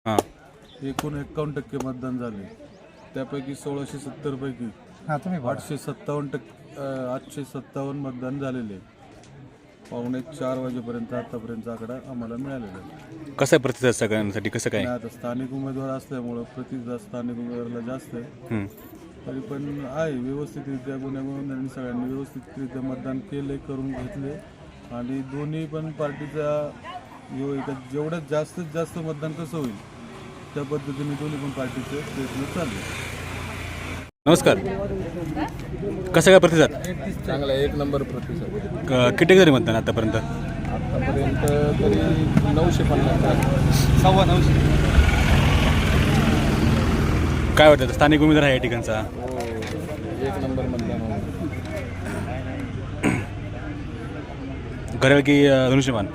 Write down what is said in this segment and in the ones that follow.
हां. एकूण 51% मतदान झाले. त्यापैकी 1670 पैकी 857 मतदान झालेले. 3:45 वाजेपर्यंत आतापर्यंत आकडा आम्हाला मिळालेला आहे. कसं आहे प्रतिसाद सगळ्यांसाठी, कसं काय? आणि आता स्थानिक उमेदवार असल्यामुळं प्रतिसाद स्थानिक उमेदवाराला जास्त आहे. तरी पण आहे व्यवस्थितरित्या गुन्हेगारांनी सगळ्यांनी व्यवस्थितरित्या मतदान केले, करून घेतले. आणि दोन्ही पण पार्टीचा जेवढ्यात जास्तीत जास्त मतदान कसं होईल त्या पद्धतीने दोन्ही पण पार्टीचे प्रयत्न चालले. नमस्कार. कसं काय प्रतिसाद? चांगला 1 नंबर प्रतिसाद. किती झाले मतदान आतापर्यंत? आतापर्यंत तरी 950 950. काय वाटतं स्थानिक उमेदवार आहे या ठिकाणचा? 1 नंबर मतदान होणार. घड्याळ की धनुष्यबाण?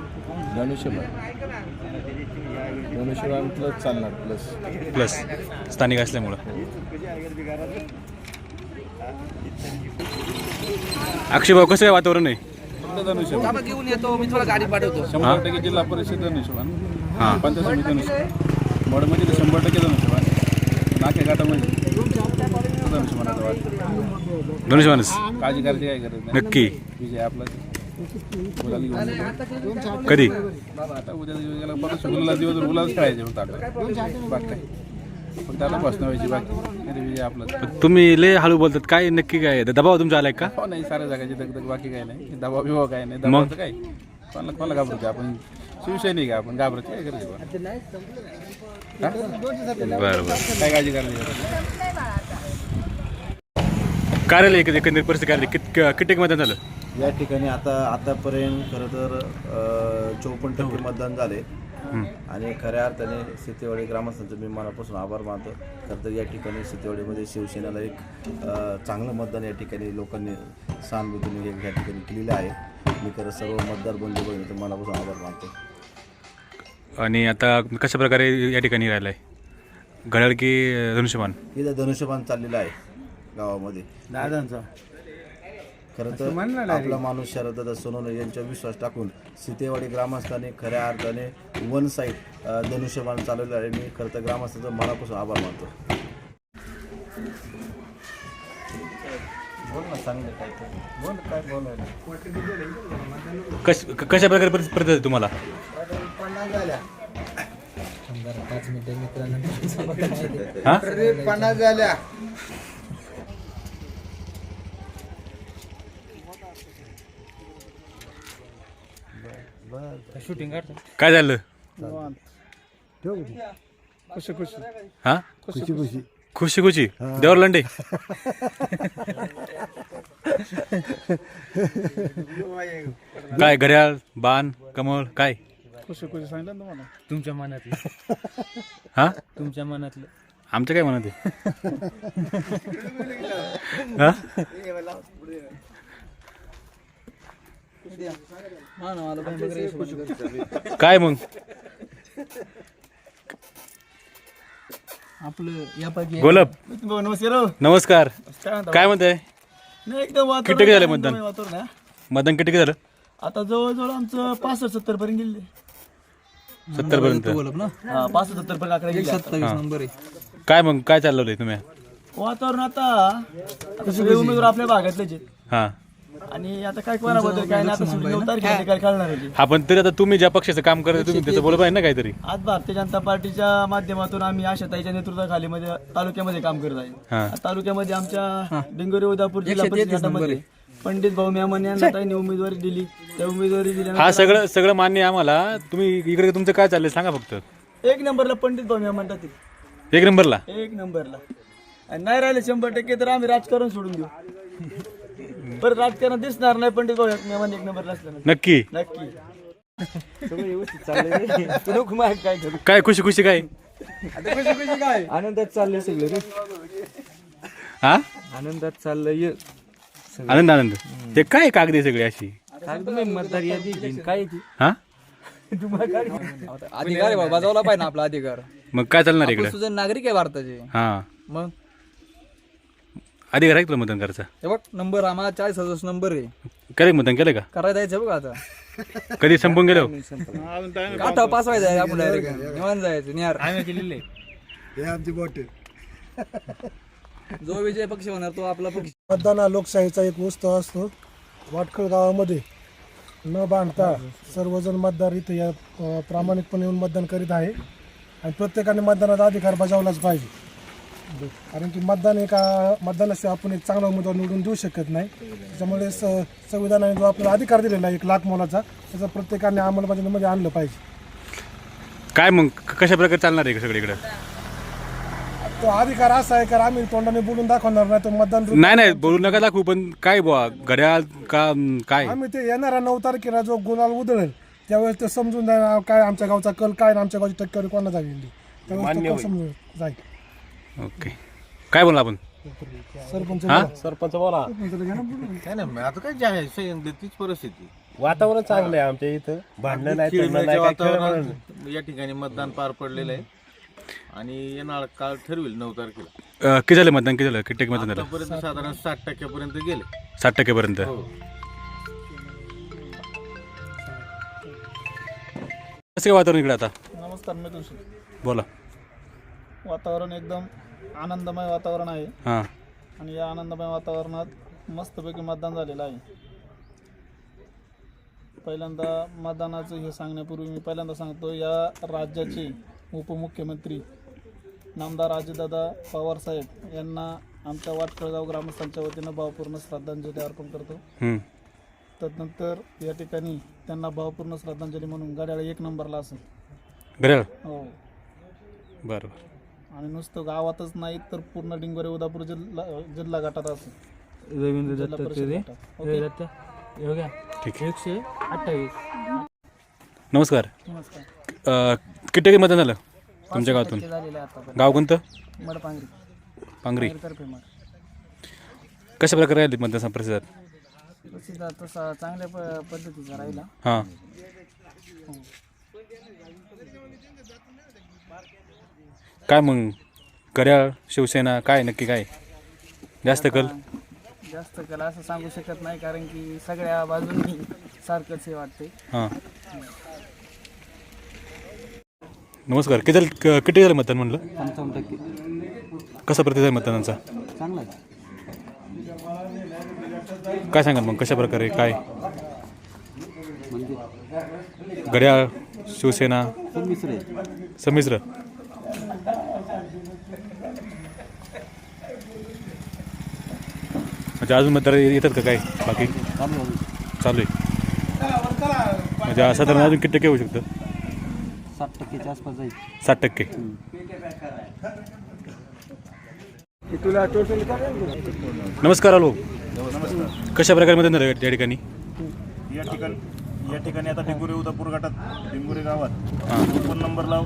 धनुष्यबाण प्लस चालणार प्लस स्थानिक असल्यामुळं. अक्षय भाऊ, कसं आहे वातावरण आहे? धनुष्यबाण घेऊन येतो मी, तुला गाडी पाठवतो. 100% जिल्हा परिषद धनुष्यबाण. हां. पंचायत समिती धनुष्यबाण. मोडमध्ये 100% धनुष्यबाण. नाके घाटामध्ये धनुष्यबाणाचा वाट. धनुष्यबाणच काळजी करायची काय गरज नाही. नक्की. विजय आपला गुलाल घेऊन येतो. कधी? आता उद्या गेला परत गुलाल दिवस गुलाल खेळायचे फक्त आपल्याला. बाकी काय फक्त आता बसणं व्हायची बाकी नाही. विजय आपला. तुम्ही लय हळू बोलतात, काय नक्की काय दबाव तुमचा आलाय का? हो नाही, साऱ्या जागाची दगदग, बाकी काय नाही. दबाव बिबाव काय नाही. दबावचं काय कोणाला घाबरतो आपण? शिवसैनिक आहे आपण, घाबरतो काय करायचं? बरं बरं. काय काळजी करायची? कार्यालय एकंदरीत परिस्थिती कार्यालय किती मतदान झालं या ठिकाणी? आतापर्यंत खरं तर 54% मतदान झाले. आणि खऱ्या अर्थाने सितेवाडी ग्रामस्थांचं मी मनापासून आभार मानतो. खरं तर या ठिकाणी सितेवाडीमध्ये शिवसेनेला एक चांगलं मतदान या ठिकाणी लोकांनी सहानुभूतीने या ठिकाणी केलेलं आहे. मी खरं सर्व मतदार बंधू भगिनींचं मनापासून आभार मानतो. आणि आता कशा प्रकारे या ठिकाणी राहिलं आहे? घड्याळ की धनुष्यबाण? इथं धनुष्यबाण चाललेलं आहे गावामध्ये दादांचा. खरं तर आपला माणूस शरददादा सोनवणे यांच्यावर विश्वास टाकून सितेवाडी ग्रामस्थांनी खऱ्या अर्थाने वन साईड धनुष्यबाण चालवलं आहे. मी खरं तर ग्रामस्थांचा मनापासून आभार मानतो. बोल ना, सांगले काय तर बोल, काय बोलायला. कशा प्रकारे प्रतिसाद आहे तुम्हाला? 5 मिनिटं मित्रांनो. हां. 50 झाल्या. शूटिंग काढतो. काय झालं? हां. खुशी खुशी देवर लंडे. काय घड्याळ, बाण, कमळ काय? खुशी सांगितलं ना तुम्हाला. तुमच्या मनातलं. हां. तुमच्या मनातलं. आमचं काय म्हणत आहे? हां. काय मग आपलं यापैकी गोलब? नमस्कार. नमस्कार. काय म्हणताय? नाही, एकदम किती झाले मतदान? वातावरण आहे. मतदान किती झालं? आता जवळजवळ आमचं 65-70 पर्यंत गेले. 70 पर्यंत. 65-70 पर्यंत आकडे गेले. 27 नंबर आहे. काय मग काय चालवलंय तुम्ही? वातावरण आता सगळे उमेदवार आपल्या भागातलेच आहेत. हां. आणि आता काय कोणाबद्दल काय नाही. आता 9 तारखेला काय कळणार आहे. हा, पण तरी आता तुम्ही ज्या पक्षाचं काम करता तुम्ही त्याचं बोल पाहिजे ना काहीतरी. आज भारतीय जनता पार्टीच्या माध्यमातून आम्ही आशाताईच्या नेतृत्वाखाली मध्ये तालुक्यामध्ये काम करत आहे. हां. तालुक्यामध्ये आमच्या डिंगोरी उदापूर जिल्हा परिषद गटामध्ये पंडित भाऊ मेमन यांना ताईंनी उमेदवारी दिली. त्या उमेदवारी हा, दिल्यानंतर सगळं मान्य आहे आम्हाला. तुम्ही इकडे तुमचं काय चाललंय सांगा फक्त. 1 नंबरला पंडित भाऊ मेमन टाकतील. 1 नंबरला? 1 नंबरला. आणि नाही राहिले 100% तर आम्ही राजकारण सोडून देऊ. परत राजकारण दिसणार नाही पंडित भाऊ मेमन 1 नंबरला असल्यानंतर. नक्की? नक्की. काय करू? काय खुशी खुशी काय? काय आनंदात चाललंय सगळं रे. हा, आनंदात चाललंय. आनंद. ते काय कागदे सगळे अशी? तुम्ही मतदार यादी घेईन काय ती? हा, अधिकार आहे, बजावला पाहिजे ना आपला अधिकार. मग काय चालणार इकडे? सुजन नागरिक आहे भारताचे. हा, मग अधिकार आहे तुला मतदान करायचा? हे बघ नंबर आम्हाला 40,000 नंबर आहे. केलं का मतदान केलं का करायला जायचं बघा आता कधी संपून गेलो काटा पास व्हायचा आहे आपण डायरेक्ट निवांत जायचं निहार हे आमची बोट जो विजय पक्ष होणार तो आपला पक्ष. मतदान हा लोकशाहीचा एक उत्सव असतो. वाटखळ गावामध्ये न बांधता सर्वजण मतदार इथे या प्रामाणिकपणे येऊन मतदान करीत आहे आणि प्रत्येकाने मतदानाचा अधिकार बजावलाच पाहिजे. कारण की मतदान मतदानाशिवाय आपण एक चांगला उमेदवार निवडून देऊ शकत नाही. त्याच्यामुळे संविधानाने जो आपल्याला अधिकार दिलेला आहे 1 लाख मोलाचा त्याचा प्रत्येकाने अंमलबजावणीमध्ये आणलं पाहिजे. काय मग कशा प्रकारे चालणार आहे सगळीकडे तो अधिकार असा आहे कारण आम्ही तोंडाने बोलून दाखवणार नाही. तो मतदान नाही बोलू नका दाखवू पण काय बुवा घड्याळ का काय आम्ही ते येणाऱ्या 9 तारखेला जो गुलाल उधळेल त्यावेळेस ते समजून जाईल काय आमच्या गावचा कल काय आणि आमच्या गावची टक्केवारी कोणाला जाईल त्यावेळेस तो कल समजून जाईल. ओके काय बोलला आपण सरपंच सरपंच बोला काय नाही आता काय जे आहे तीच परिस्थिती. वातावरण चांगलं आहे आमच्या इथं. भांडणं नाही तंडणं नाही, खेळण्याचे काय खेळ वातावरण या ठिकाणी मतदान पार पडलेलं आहे आणि येणार काळ ठरवेल 9 तारखेला. किती झालं मतदान किती झालं किती टक्के मतदान झालं आतापर्यंत साधारण 60% गेले. 60% पर्यंत कसं काय वातावरण इकडे आता नमस्कार मित्र. बोला वातावरण एकदम आनंदमय वातावरण आहे हां आणि या आनंदमय वातावरणात मस्तपैकी मतदान झालेलं आहे. पहिल्यांदा मतदानाचं हे सांगण्यापूर्वी मी पहिल्यांदा सांगतो या राज्याचे उपमुख्यमंत्री नामदार अजितदादा पवार साहेब यांना आमच्या वाटखळगाव ग्रामस्थांच्या वतीनं भावपूर्ण श्रद्धांजली अर्पण करतो. तदनंतर या ठिकाणी त्यांना भावपूर्ण श्रद्धांजली म्हणून घड्याळ 1 नंबरला असेल. घड्याळ हो बरं आणि नुसतं गावातच नाही तर पूर्ण डिंगोरे उदापूर जिल्हा गटात असेल. रवींद्र जिल्हा दत्त परिषद ते गटात. ओके. ठीक आहे 128. नमस्कार नमस्कार. किती टक्के मतदान झालं तुमच्या गावातून झालेलं आहे आता गाव कोणतं मडपांगरी पांगरी तर्फे मड. कशा प्रकारे राहिले मतदान प्रतिसाद प्रसिद्ध तसा चांगल्या पद्धतीचा राहिला. हां काय मग घड्याळ शिवसेना काय नक्की काय जास्त कल जास्त कला असं सांगू शकत नाही कारण की सगळ्या बाजूंनी सारखंच हे वाटते. हां नमस्कार किती झालं मतदान म्हणलं 55%. कसा प्रतिसाद मतदानाचा चांगला आहे. काय सांगाल मग कशा प्रकारे काय घड्याळ शिवसेना संमिश्र म्हणजे अजून मतदार येतात का काय बाकी चालू आहे म्हणजे साधारण अजून किती टक्के होऊ शकतं 60%च्या आसपास जाईल. 60%. नमस्कार हॅलो कशा प्रकारे मतदान झालं या ठिकाणी या ठिकाणी आता डिंगोरे उदापूर गटात डिंगोरे गावात 54 नंबरला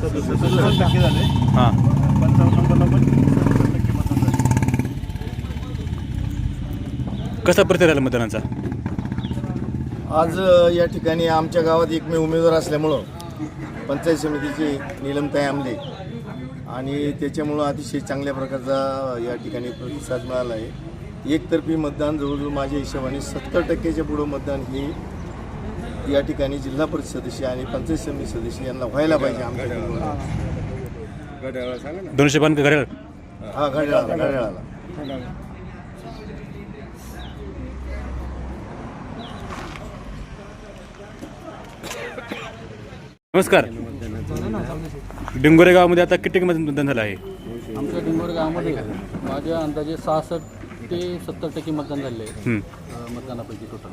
60% झाले. हां 55 नंबरला पण 60% मतदान झाले. कसा प्रतिसाद झाला मतदानाचा आज या ठिकाणी आमच्या गावात एकमेव उमेदवार असल्यामुळं पंचायत समितीचे नीलमताई आमले आणि त्याच्यामुळं अतिशय चांगल्या प्रकारचा या ठिकाणी प्रतिसाद मिळाला आहे. एकतर्फी मतदान जवळजवळ माझ्या हिशोबाने 70%च्या पुढं मतदान हे या ठिकाणी जिल्हा परिषद सदस्य आणि पंचायत समिती सदस्य यांना व्हायला पाहिजे. आमच्या धनुष्यबाण का घड्याळ हा घड्याळाला नमस्कार डिंगोरे गावामध्ये आता किती मतदान झालं आहे आमच्या डिंगोरे गावामध्ये माझ्या अंदाजे 66 ते 70% मतदान झाले आहे मतदानापैकी टोटल.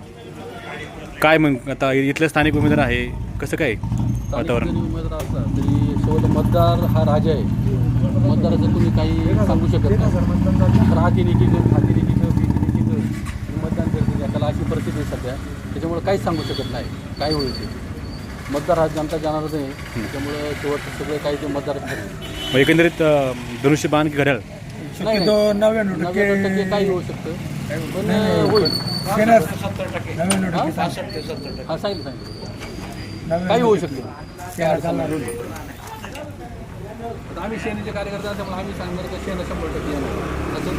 काय मग आता इथलं स्थानिक उमेदवार आहे कसं काय वातावरण जरी उमेदवार असला तरी शेवट मतदार हा राजा आहे. मतदाराचं तुम्ही काही सांगू शकत नाही. राहतीने की खातीने की मतदान करते त्याला अशी परिस्थिती आहे सध्या. त्याच्यामुळे काहीच सांगू शकत नाही काय होईल ते. मतदार हा जनता जाणार नाही त्यामुळे शेवट सगळे काही ते मतदार ठरले. एकंदरीत धनुष्यबाण की घड्याळ 99% काही होऊ शकतं पण होईल. हा सांगितलं काही होऊ शकतं. आम्ही सेनेचे कार्यकर्ते असल्यामुळे आम्ही सांगणार की सेना 100% येणार. तसं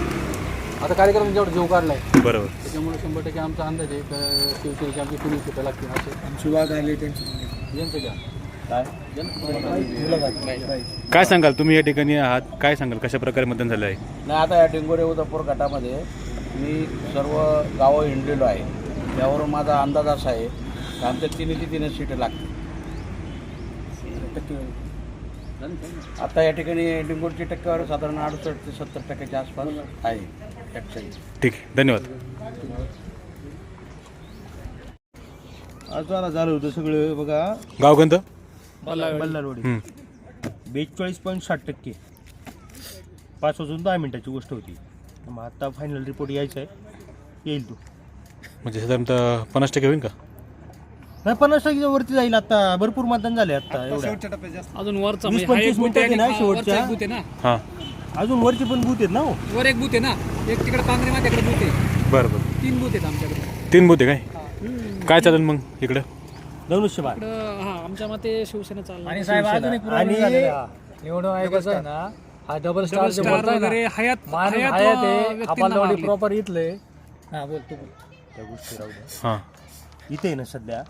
आता कार्यक्रम जेवढा जीव काढलाय बरोबर. त्याच्यामुळे 100% आमचा अंदाज आहे का शिवसेनेची आमची कुणी सीटं लागतील असे यांचं घ्या काय सांगाल तुम्ही या ठिकाणी आहात, काय सांगाल कशा प्रकारे मतदान झालं आहे? नाही, आता या डिंगोरे उदापूर गटामध्ये मी सर्व गावं हिंडलेलो आहे. त्यावरून माझा अंदाज असा आहे की आमच्या तिन्ही सीटं लागतील. आता या ठिकाणी डिंगोरची टक्केवारी साधारण 68 ते 70% आसपास आहे ॲक्च्युली. ठीक आहे, धन्यवाद. आज झालं होतं सगळं बघा. गाव कोणतं? बल्लारवाडी. 42.60%. 5 वाजून 10 मिनिटाची गोष्ट होती. मग आता फायनल रिपोर्ट यायचा आहे, येईल तो. म्हणजे साधारणतः 50% होईल का? नाही, 50% वरती जाईल. आता भरपूर मतदान झाले. आता एवढ्या अजून वरचा 20-25 मिनिटं ना शेवटच्या. हां, अजून वरचे पण बूथ आहेत ना. वर एक बूथ आहे ना, एक तिकडे कांगरे माझ्याकडे बूथ आहे. बरं बरं. 3 बूथ आहेत आमच्याकडे. 3 बूथ आहे काय चालेल मग इकडं? धनुष्यबाण हा, आमच्या मते शिवसेना चालणार. आणि साहेब अजून एक आणि निवडून आयोगाचं आहे ना, हा डबल स्टार जे स्टार बोलताय ना, वगैरे हयात हयात आहे व्यक्तींना आपल्यावाडी मारले. प्रॉपर इथले. हा बोलतो. त्या गोष्टी राहू द्या. हां, इथे आहे ना सध्या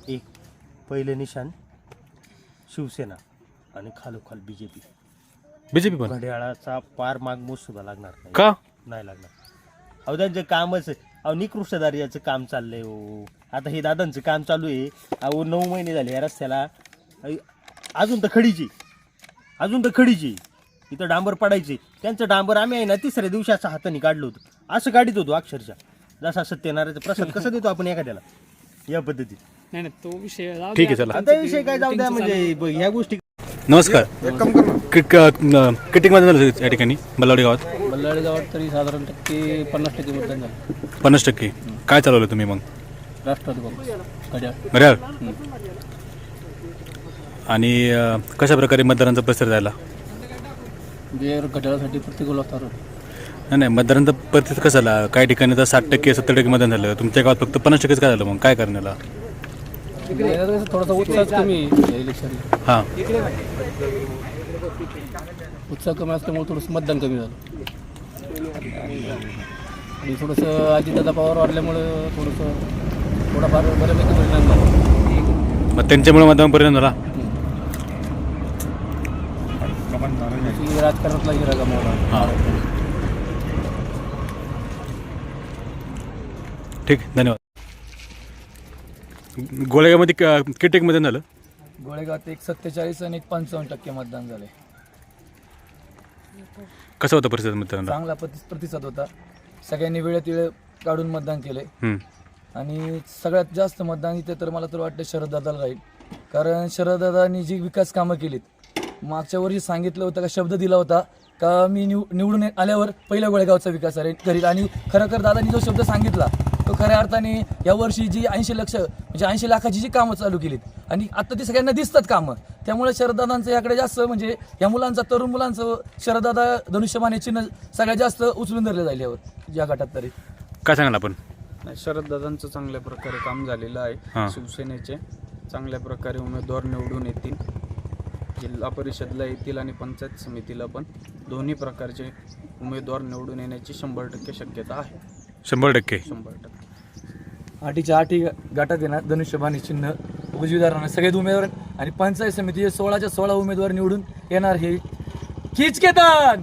एक पहिले निशाण शिवसेना आणि खालोखाल BJP. BJP पण घड्याळाचा पार मागमोज सुद्धा लागणार नाही. का? नाही लागणार. अहो त्यांचं कामच आहे. अहो निकृष्ट दर्जाचं काम चाललंय. हो आता हे दादांचं काम चालू आहे. अहो 9 महिने झाले या रस्त्याला. अजून तर खडीची इथं डांबर पडायचे. त्यांचं डांबर आम्ही आहे ना 3ऱ्या दिवशी असं हाताने काढलं होतं. असं काढीत होतो अक्षरशः. जसा सत्यनारायणचा प्रसाद कसं देतो आपण एखाद्याला, या पद्धतीत. नाही तो विषय जाऊ ठीक द्या. आहे, चला. आता विषय काय जाऊ द्या, म्हणजे ह्या गोष्टी. नमस्कार. किती मतदान झालं या ठिकाणी बल्लावडी गावात? बल्लाडी गावात तरी साधारण 50% मतदान झालं. 50%. काय चालवलं तुम्ही मग? राष्ट्रवादी काँग्रेस घड्याळ. घड्याळ. आणि कशा प्रकारे मतदारांचा प्रसार झाला? म्हणजे घड्याळासाठी प्रत्येक होता. नाही, मतदारांचा प्रतिसाद कसा झाला? काही ठिकाणी तर 60% 70% मतदान झालं. तुमच्या गावात फक्त 50% काय झालं? मग काय करण्याला? थोडासा उत्साह कमी इलेक्शन. हां, उत्साह कमी असल्यामुळे थोडंसं मतदान कमी झालं. आणि थोडंसं अजितदादा पवार वाढल्यामुळं थोडाफार बऱ्यापैकी परिणाम झाला. मग त्यांच्यामुळे मतदान परिणाम झाला. राजकारणातला हिरा गमावला. हां, ठीक, धन्यवाद. गोळेगावमध्ये किती मतदान झालं? गोळेगावात 47 आणि 55% मतदान झाले. कसं होतं परिस्थिती मतदानाला? चांगला प्रतिसाद होता. सगळ्यांनी वेळेत वेळ काढून मतदान केले. आणि सगळ्यात जास्त मतदान इथे तर मला तर वाटतं शरददादाला राहील. कारण शरददादांनी जी विकास कामं केलीत, मागच्या वर्षी सांगितलं होतं का, शब्द दिला होता का मी निवडून आल्यावर पहिल्या गोळेगावचा विकास करील. आणि खरं दादांनी जो शब्द सांगितला तो खऱ्या अर्थाने यावर्षी जी 80 लाखाची जी कामं चालू केलीत आणि आता ती सगळ्यांना दिसतात कामं. त्यामुळे शरददादांचं याकडे जास्त, म्हणजे या मुलांचा, तरुण मुलांचं शरददादा धनुष्यबाण हे चिन्ह सगळ्यात जास्त उचलून धरलं जाईल यावर, या गटात तरी. काय सांगाल आपण? शरददादांचं चांगल्या प्रकारे काम झालेलं आहे. शिवसेनेचे चांगल्या प्रकारे उमेदवार निवडून येतील. जिल्हा परिषदला येतील आणि पंचायत समितीला पण दोन्ही प्रकारचे उमेदवार निवडून येण्याची 100% शक्यता आहे. 100%. 100%. 8 गटात येणार धनुष्यबाण चिन्ह उजवीदारांना सगळे उमेदवार आणि पंचायत समितीचे 16च्या 16 उमेदवार निवडून येणार. हे खिचकेतन